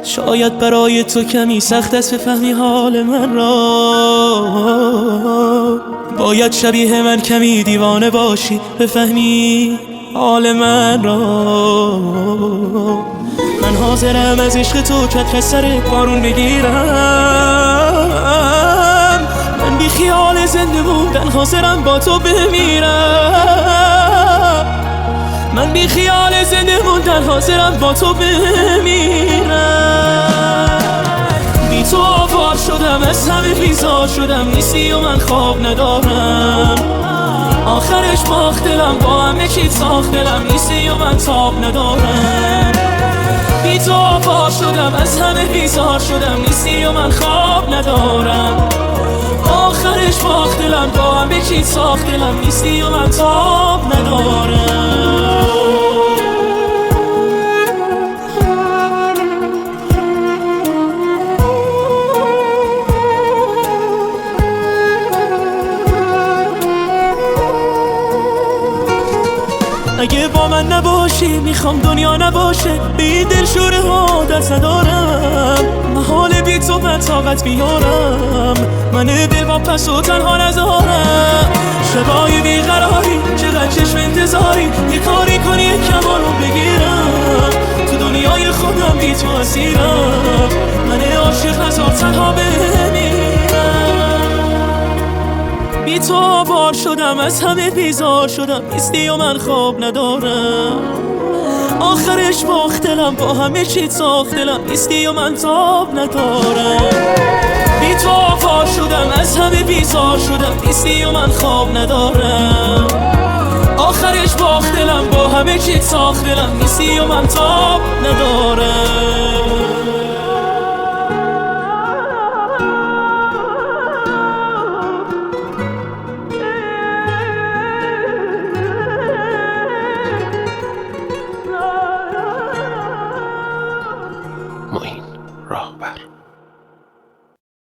شاید برای تو کمی سخت است بفهمی حال من را. باید شبیه من کمی دیوانه باشی بفهمی حال من را. من حاضرم از عشق تو چتر از سر بارون بگیرم. من بی خیال زنده بودن حاضرم با تو بمیرم. من بی خیال زنده موندن حاضرم با تو بمیرم. بی تو آوار شدم از همه بیزار شدم، نیستی و من خواب ندارم. آخرش باخت دلم با همه چیز ساخت دلم، نیستی و من تاب ندارم. بی تو آوار شدم از همه بیزار شدم، نیستی و من خواب ندارم. آخرش باخت دلم با همه چیز ساخت دلم، نیستی و من تاب ندارم. اگه با من نباشی میخوام دنیا نباشه، به این دلشوره ها دست ندارم. محال بی تو من طاقت بیارم، من دل با پس و تنها نذارم. شبای بیقراری چقدر چشم انتظاری، یه کاری کنی یه کمارو بگیرم. تو دنیای خودم بی تو اسیرم، من عاشق نذار تنها بمیرم. بی تو آوار شدم از همه بیزار شدم، نیستی و من خواب ندارم. آخرش باخت دلم با همه چیز ساخت دلم، نیستی و من تاب ندارم. بی تو آوار شدم از همه بیزار شدم، نیستی و من خواب ندارم. آخرش باخت دلم با همه چیز ساخت دلم، نیستی و من تاب ندارم.